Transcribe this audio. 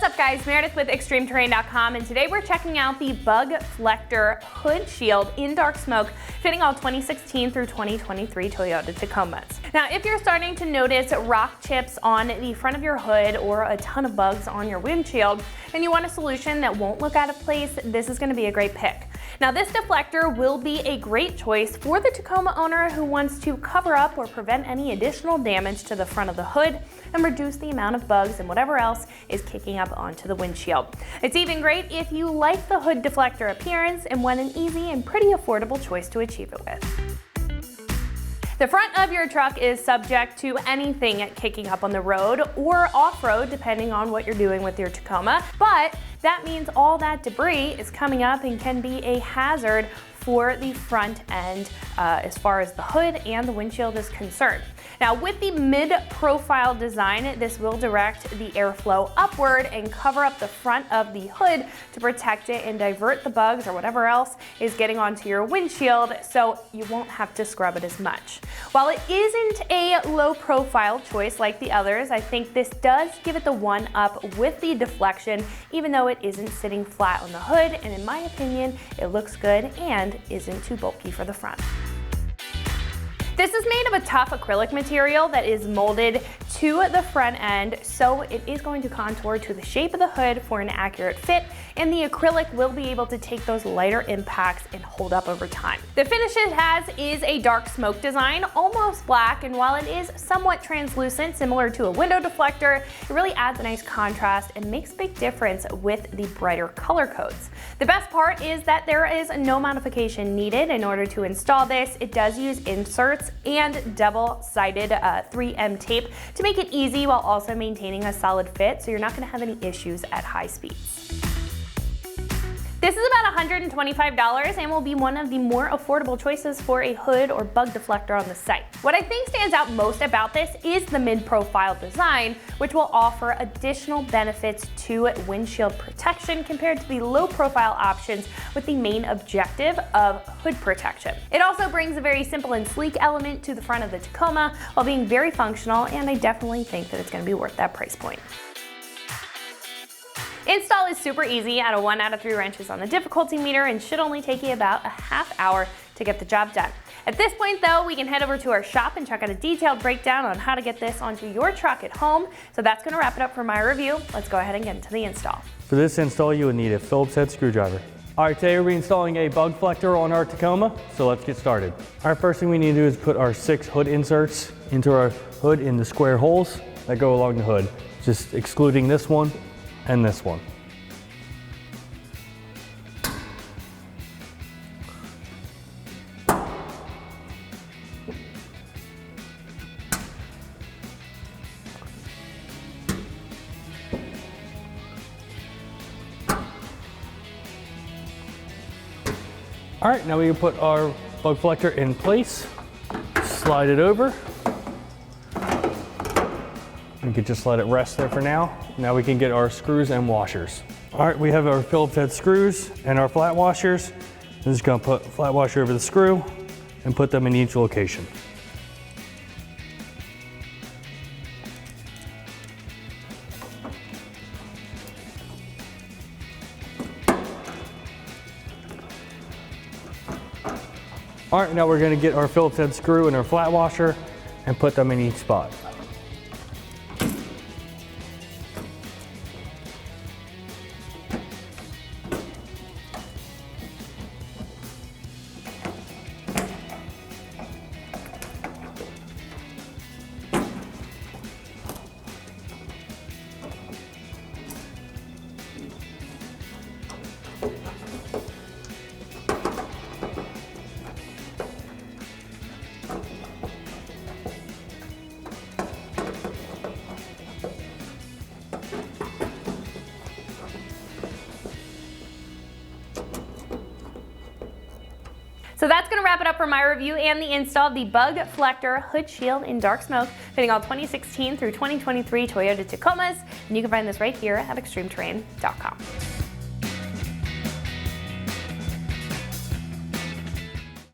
What's up guys, Meredith with ExtremeTerrain.com, and today we're checking out the Bugflector Hood Shield in Dark Smoke, fitting all 2016 through 2023 Toyota Tacomas. Now, if you're starting to notice rock chips on the front of your hood or a ton of bugs on your windshield, and you want a solution that won't look out of place, this is going to be a great pick. Now, this deflector will be a great choice for the Tacoma owner who wants to cover up or prevent any additional damage to the front of the hood and reduce the amount of bugs and whatever else is kicking up onto the windshield. It's even great if you like the hood deflector appearance and want an easy and pretty affordable choice to achieve it with. The front of your truck is subject to anything kicking up on the road or off-road, depending on what you're doing with your Tacoma, but that means all that debris is coming up and can be a hazard for the front end as far as the hood and the windshield is concerned. Now, with the mid-profile design, this will direct the airflow upward and cover up the front of the hood to protect it and divert the bugs or whatever else is getting onto your windshield, so you won't have to scrub it as much. While it isn't a low-profile choice like the others, I think this does give it the one-up with the deflection, even though it isn't sitting flat on the hood, and in my opinion, it looks good and isn't too bulky for the front. This is made of a tough acrylic material that is molded to the front end, so it is going to contour to the shape of the hood for an accurate fit, and the acrylic will be able to take those lighter impacts and hold up over time. The finish it has is a dark smoke design, almost black, and while it is somewhat translucent, similar to a window deflector, it really adds a nice contrast and makes a big difference with the brighter color codes. The best part is that there is no modification needed in order to install this. It does use inserts and double-sided 3M tape to make it easy while also maintaining a solid fit, so you're not going to have any issues at high speeds. This is about $125 and will be one of the more affordable choices for a hood or bug deflector on the site. What I think stands out most about this is the mid-profile design, which will offer additional benefits to windshield protection compared to the low-profile options with the main objective of hood protection. It also brings a very simple and sleek element to the front of the Tacoma while being very functional, and I definitely think that it's going to be worth that price point. Install is super easy at a 1 out of 3 wrenches on the difficulty meter and should only take you about a half hour to get the job done. At this point though, we can head over to our shop and check out a detailed breakdown on how to get this onto your truck at home. So that's going to wrap it up for my review. Let's go ahead and get into the install. For this install, you would need a Phillips head screwdriver. All right, today we'll be installing a Bugflector on our Tacoma, so let's get started. All right, first thing we need to do is put our 6 hood inserts into our hood in the square holes that go along the hood, just excluding this one and this one. All right, now we can put our Bugflector in place, slide it over. We can just let it rest there for now. Now we can get our screws and washers. All right, we have our Phillips head screws and our flat washers. I'm just gonna put a flat washer over the screw and put them in each location. All right, now we're gonna get our Phillips head screw and our flat washer and put them in each spot. So that's going to wrap it up for my review and the install of the Bugflector Hood Shield in Dark Smoke, fitting all 2016 through 2023 Toyota Tacomas. And you can find this right here at ExtremeTerrain.com.